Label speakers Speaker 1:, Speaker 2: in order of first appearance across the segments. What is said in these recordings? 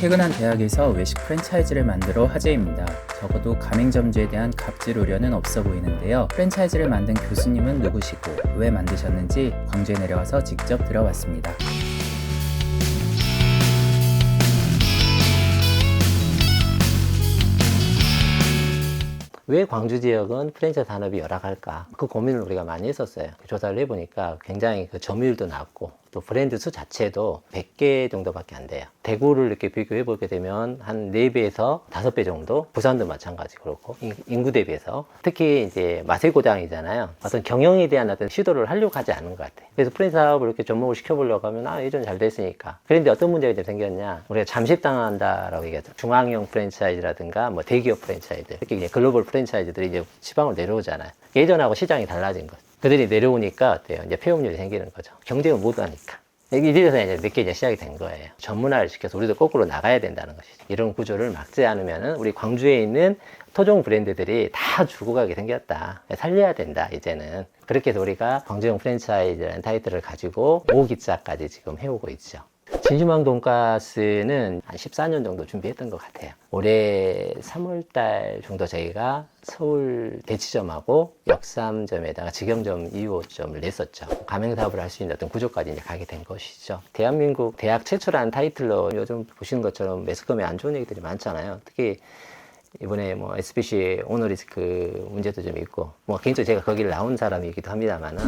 Speaker 1: 최근 한 대학에서 외식 프랜차이즈를 만들어 화제입니다. 적어도 가맹점주에 대한 갑질 우려는 없어 보이는데요. 프랜차이즈를 만든 교수님은 누구시고 왜 만드셨는지 광주에 내려와서 직접 들어봤습니다.
Speaker 2: 왜 광주 지역은 프랜차이즈 산업이 열악할까? 그 고민을 우리가 많이 했었어요. 조사를 해보니까 굉장히 그 점유율도 낮고 또 브랜드 수 자체도 100개 정도밖에 안 돼요. 대구를 이렇게 비교해보게 되면 한 4배에서 5배 정도? 부산도 마찬가지 그렇고 인구 대비해서 특히 이제 마세고장이잖아요. 어떤 경영에 대한 어떤 시도를 하려고 하지 않은 것 같아요. 그래서 프랜차이즈 사업을 이렇게 접목을 시켜보려고 하면 예전 잘 됐으니까. 그런데 어떤 문제가 좀 생겼냐? 우리가 잠식당한다라고 얘기하죠. 중앙형 프랜차이즈라든가 뭐 대기업 프랜차이즈 이렇게 이제 글로벌 프랜차이즈들이 이제 지방으로 내려오잖아요. 예전하고 시장이 달라진 거죠. 그들이 내려오니까 어때요? 이제 폐업률이 생기는 거죠. 경쟁을 못 하니까. 이래서 이제 늦게 이제 시작이 된 거예요. 전문화를 시켜서 우리도 거꾸로 나가야 된다는 것이죠. 이런 구조를 막지 않으면은 우리 광주에 있는 토종 브랜드들이 다 죽어 가게 생겼다. 살려야 된다, 이제는. 그렇게 해서 우리가 광주형 프랜차이즈라는 타이틀을 가지고 5기자까지 지금 해오고 있죠. 진시황 돈가스는 한 14년 정도 준비했던 것 같아요. 올해 3월달 정도 저희가 서울 대치점하고 역삼점에다가 직영점 2호점을 냈었죠. 가맹사업을 할 수 있는 어떤 구조까지 이제 가게 된 것이죠. 대한민국 대학 최초라는 타이틀로 요즘 보시는 것처럼 매스컴에 안 좋은 얘기들이 많잖아요. 특히 이번에 뭐 SBC 오너리스크 문제도 좀 있고, 뭐 개인적으로 제가 거기를 나온 사람이기도 합니다만은,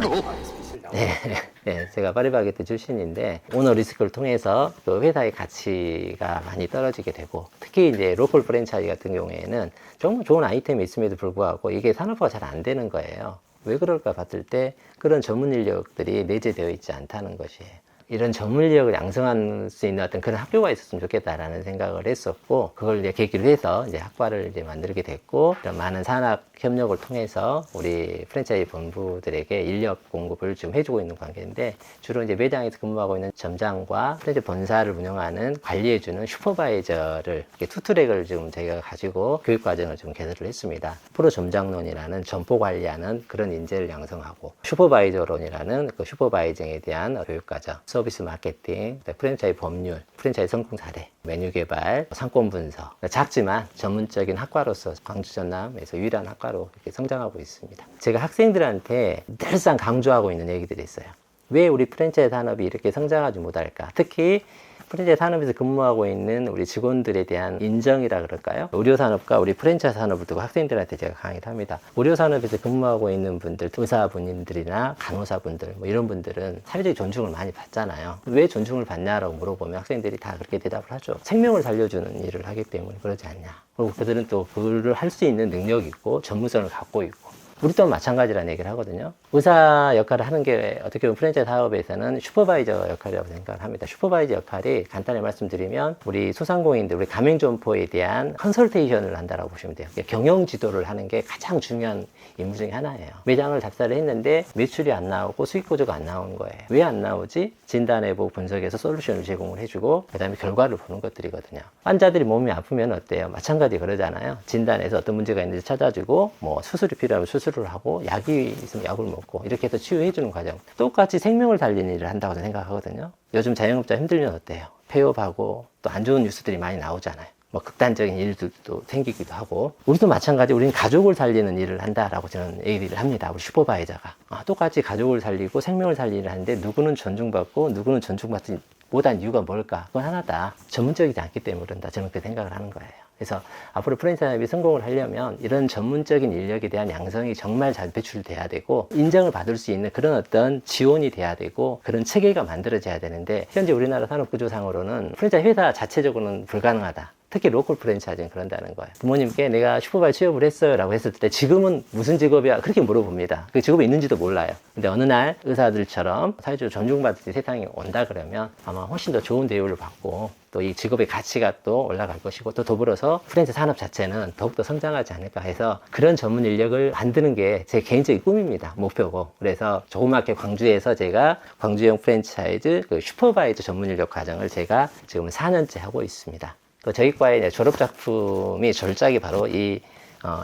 Speaker 2: 네, 제가 파리바게뜨 출신인데 오너리스크를 통해서 그 회사의 가치가 많이 떨어지게 되고, 특히 이제 로컬 프랜차이즈 같은 경우에는 정말 좋은 아이템이 있음에도 불구하고 이게 산업화가 잘 안 되는 거예요. 왜 그럴까 봤을 때 그런 전문 인력들이 내재되어 있지 않다는 것이에요. 이런 전문 인력을 양성할 수 있는 어떤 그런 학교가 있었으면 좋겠다라는 생각을 했었고, 그걸 이제 계기로 해서 이제 학과를 이제 만들게 됐고, 이런 많은 산학 협력을 통해서 우리 프랜차이즈 본부들에게 인력 공급을 지금 해주고 있는 관계인데, 주로 이제 매장에서 근무하고 있는 점장과 프랜차이즈 본사를 운영하는 관리해주는 슈퍼바이저를 투트랙을 지금 저희가 가지고 교육 과정을 좀 개설을 했습니다. 프로 점장론이라는 점포 관리하는 그런 인재를 양성하고, 슈퍼바이저론이라는 그 슈퍼바이징에 대한 교육 과정, 서비스 마케팅, 프랜차이즈 법률, 프랜차이즈 성공 사례, 메뉴 개발, 상권 분석. 작지만 전문적인 학과로서 광주 전남에서 유일한 학과로 이렇게 성장하고 있습니다. 제가 학생들한테 늘상 강조하고 있는 얘기들이 있어요. 왜 우리 프랜차이즈 산업이 이렇게 성장하지 못할까? 특히 프랜차이즈 산업에서 근무하고 있는 우리 직원들에 대한 인정이라 그럴까요? 의료산업과 우리 프랜차이즈 산업을 두고 학생들한테 제가 강의를 합니다. 의료산업에서 근무하고 있는 분들, 의사분들이나 간호사분들, 뭐 이런 분들은 사회적 존중을 많이 받잖아요. 왜 존중을 받냐라고 물어보면 학생들이 다 그렇게 대답을 하죠. 생명을 살려주는 일을 하기 때문에 그러지 않냐. 그리고 그들은 또 그를 할 수 있는 능력이 있고 전문성을 갖고 있고, 우리 또한 마찬가지라는 얘기를 하거든요. 의사 역할을 하는 게 어떻게 보면 프랜차이즈 사업에서는 슈퍼바이저 역할이라고 생각을 합니다. 슈퍼바이저 역할이 간단히 말씀드리면 우리 소상공인들, 우리 가맹점포에 대한 컨설테이션을 한다라고 보시면 돼요. 경영 지도를 하는 게 가장 중요한 임무 중에 하나예요. 매장을 답사를 했는데 매출이 안 나오고 수익 구조가 안 나오는 거예요. 왜 안 나오지? 진단해보고 분석해서 솔루션을 제공을 해주고, 그 다음에 결과를 보는 것들이거든요. 환자들이 몸이 아프면 어때요? 마찬가지 그러잖아요. 진단해서 어떤 문제가 있는지 찾아주고, 뭐 수술이 필요하면 수술을 하고, 약이 있으면 약을 먹고, 이렇게 해서 치유해주는 과정. 똑같이 생명을 살리는 일을 한다고 생각하거든요. 요즘 자영업자 힘들면 어때요? 폐업하고 또 안 좋은 뉴스들이 많이 나오잖아요. 뭐 극단적인 일들도 생기기도 하고, 우리도 마찬가지, 우리는 가족을 살리는 일을 한다라고 저는 얘기를 합니다. 우리 슈퍼바이저가 똑같이 가족을 살리고 생명을 살리는 일을 하는데, 누구는 존중받고 누구는 존중받지 못한 이유가 뭘까? 그건 하나다. 전문적이지 않기 때문에 그런다. 저는 그렇게 생각을 하는 거예요. 그래서 앞으로 프랜차이즈 산업이 성공을 하려면 이런 전문적인 인력에 대한 양성이 정말 잘 배출돼야 되고, 인정을 받을 수 있는 그런 어떤 지원이 돼야 되고, 그런 체계가 만들어져야 되는데, 현재 우리나라 산업 구조상으로는 프랜차이즈 회사 자체적으로는 불가능하다. 특히 로컬 프랜차이즈는 그런다는 거예요. 부모님께 내가 슈퍼바이저 취업을 했어요 라고 했을 때 지금은 무슨 직업이야? 그렇게 물어봅니다. 그 직업이 있는지도 몰라요. 근데 어느 날 의사들처럼 사회적으로 존중받을 세상이 온다 그러면 아마 훨씬 더 좋은 대우를 받고, 또 이 직업의 가치가 또 올라갈 것이고, 또 더불어서 프랜차이즈 산업 자체는 더욱더 성장하지 않을까 해서 그런 전문 인력을 만드는 게 제 개인적인 꿈입니다. 목표고. 그래서 조그맣게 광주에서 제가 광주형 프랜차이즈 그 슈퍼바이저 전문 인력 과정을 제가 지금 4년째 하고 있습니다. 또 저희 과의 졸업 작품이 졸작이 바로 이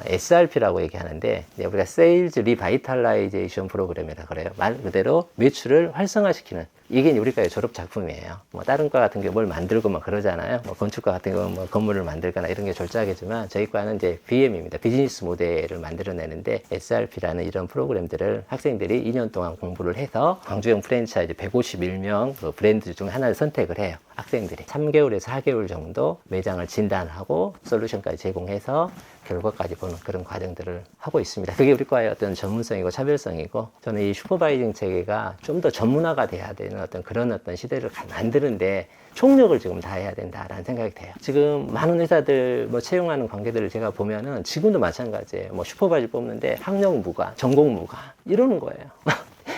Speaker 2: SRP라고 얘기하는데, 우리가 세일즈 리바이탈라이제이션 프로그램이라 그래요. 말 그대로 매출을 활성화시키는 이게 우리과의 졸업 작품이에요. 뭐 다른 과 같은 게 뭘 만들고 막 그러잖아요. 뭐 건축과 같은 경우는 뭐 건물을 만들거나 이런 게 졸작이지만 저희 과는 이제 BM입니다. 비즈니스 모델을 만들어내는데 SRP라는 이런 프로그램들을 학생들이 2년 동안 공부를 해서 광주형 프랜차이즈 151명 그 브랜드 중 하나를 선택을 해요. 학생들이 3개월에서 4개월 정도 매장을 진단하고 솔루션까지 제공해서 결과까지 보는 그런 과정들을 하고 있습니다. 그게 우리 과의 어떤 전문성이고 차별성이고 저는 이 슈퍼바이징 체계가 좀 더 전문화가 돼야 되는 어떤 그런 어떤 시대를 만드는데 총력을 지금 다해야 된다라는 생각이 돼요. 지금 많은 회사들 뭐 채용하는 관계들을 제가 보면은 지금도 마찬가지예요. 뭐 슈퍼바이저 뽑는데 학력 무관, 전공 무관 이러는 거예요.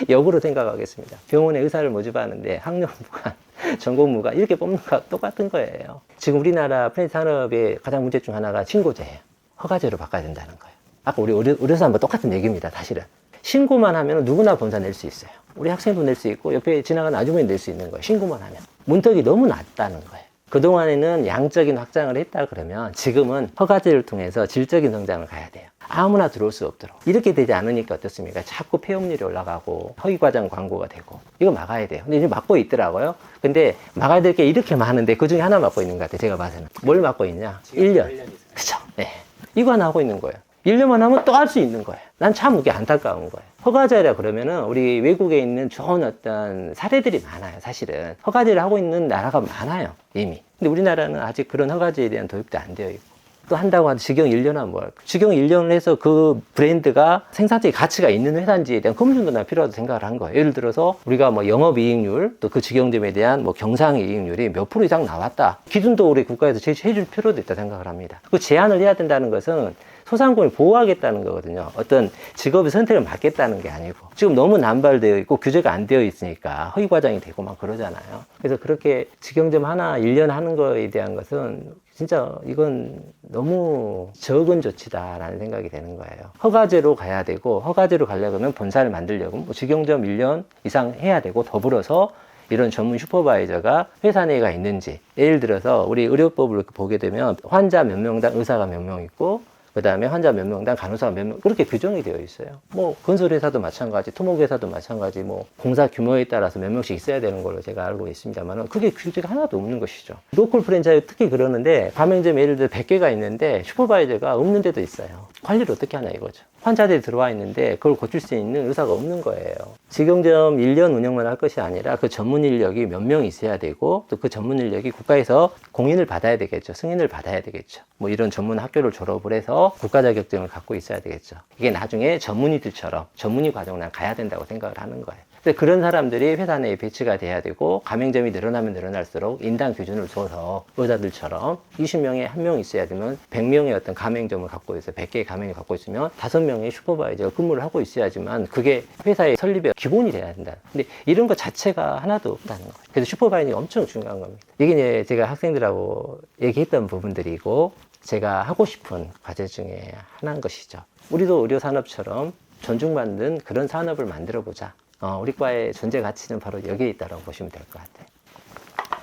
Speaker 2: 역으로 생각하겠습니다. 병원에 의사를 모집하는데 학력 무관, 전공 무관 이렇게 뽑는 거 똑같은 거예요. 지금 우리나라 프랜차이즈 산업의 가장 문제 중 하나가 신고제예요. 허가제로 바꿔야 된다는 거예요. 아까 우리 의료사한번 똑같은 얘기입니다. 사실은 신고만 하면 누구나 본사 낼 수 있어요. 우리 학생도 낼 수 있고 옆에 지나가는 아주머니 낼 수 있는 거예요. 신고만 하면 문턱이 너무 낮다는 거예요. 그동안에는 양적인 확장을 했다 그러면 지금은 허가제를 통해서 질적인 성장을 가야 돼요. 아무나 들어올 수 없도록. 이렇게 되지 않으니까 어떻습니까? 자꾸 폐업률이 올라가고 허위과장 광고가 되고 이거 막아야 돼요. 근데 이제 막고 있더라고요. 근데 막아야 될 게 이렇게 많은데 그중에 하나 막고 있는 것 같아요. 제가 봐서는. 뭘 막고 있냐? 1년. 그쵸? 네. 이거 하나 하고 있는 거예요. 1년만 하면 또 할 수 있는 거예요. 난 참 그게 안타까운 거예요. 허가제라 그러면은 우리 외국에 있는 좋은 어떤 사례들이 많아요. 사실은 허가제를 하고 있는 나라가 많아요. 이미. 근데 우리나라는 아직 그런 허가제에 대한 도입도 안 되어 있고 또 한다고 하면 직영 1년 하면 뭐 할까? 직영 1년을 해서 그 브랜드가 생산적인 가치가 있는 회사인지에 대한 검증도 난 필요하다고 생각을 한 거예요. 예를 들어서 우리가 뭐 영업이익률 또 그 직영점에 대한 뭐 경상이익률이 몇 프로 이상 나왔다. 기준도 우리 국가에서 제시해줄 필요도 있다 생각을 합니다. 그 제한을 해야 된다는 것은 소상공인을 보호하겠다는 거거든요. 어떤 직업의 선택을 막겠다는 게 아니고 지금 너무 남발되어 있고 규제가 안 되어 있으니까 허위 과장이 되고 막 그러잖아요. 그래서 그렇게 직영점 하나 1년 하는 거에 대한 것은 진짜 이건 너무 적은 조치다라는 생각이 되는 거예요. 허가제로 가야 되고 허가제로 가려면 본사를 만들려고 뭐 직영점 1년 이상 해야 되고 더불어서 이런 전문 슈퍼바이저가 회사 내가 있는지 예를 들어서 우리 의료법을 보게 되면 환자 몇 명당 의사가 몇 명 있고 그 다음에 환자 몇 명당 간호사가 몇 명, 그렇게 규정이 되어 있어요. 뭐, 건설회사도 마찬가지, 토목회사도 마찬가지, 뭐, 공사 규모에 따라서 몇 명씩 있어야 되는 걸로 제가 알고 있습니다만은, 그게 규제가 하나도 없는 것이죠. 로컬 프랜차이즈 특히 그러는데, 가맹점 예를 들어 100개가 있는데, 슈퍼바이저가 없는 데도 있어요. 관리를 어떻게 하냐 이거죠. 환자들이 들어와 있는데, 그걸 고칠 수 있는 의사가 없는 거예요. 직영점 1년 운영만 할 것이 아니라, 그 전문 인력이 몇 명 있어야 되고, 또 그 전문 인력이 국가에서 공인을 받아야 되겠죠. 승인을 받아야 되겠죠. 뭐, 이런 전문 학교를 졸업을 해서, 국가 자격증을 갖고 있어야 되겠죠. 이게 나중에 전문의들처럼 전문의 과정을 가야 된다고 생각을 하는 거예요. 근데 그런 사람들이 회사 내에 배치가 돼야 되고 가맹점이 늘어나면 늘어날수록 인당 기준을 줘서 의사들처럼 20명에 1명 있어야 되면 100명의 어떤 가맹점을 갖고 있어요. 100개의 가맹을 갖고 있으면 5명의 슈퍼바이저가 근무를 하고 있어야지만 그게 회사의 설립의 기본이 돼야 된다. 근데 이런 것 자체가 하나도 없다는 거예요. 그래서 슈퍼바이저가 엄청 중요한 겁니다. 이게 이제 제가 학생들하고 얘기했던 부분들이고 제가 하고 싶은 과제 중에 하나인 것이죠. 우리도 의료산업처럼 존중받는 그런 산업을 만들어보자. 우리 과의 존재 가치는 바로 여기에 있다고 보시면 될 것 같아요.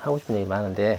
Speaker 2: 하고 싶은 얘기 많은데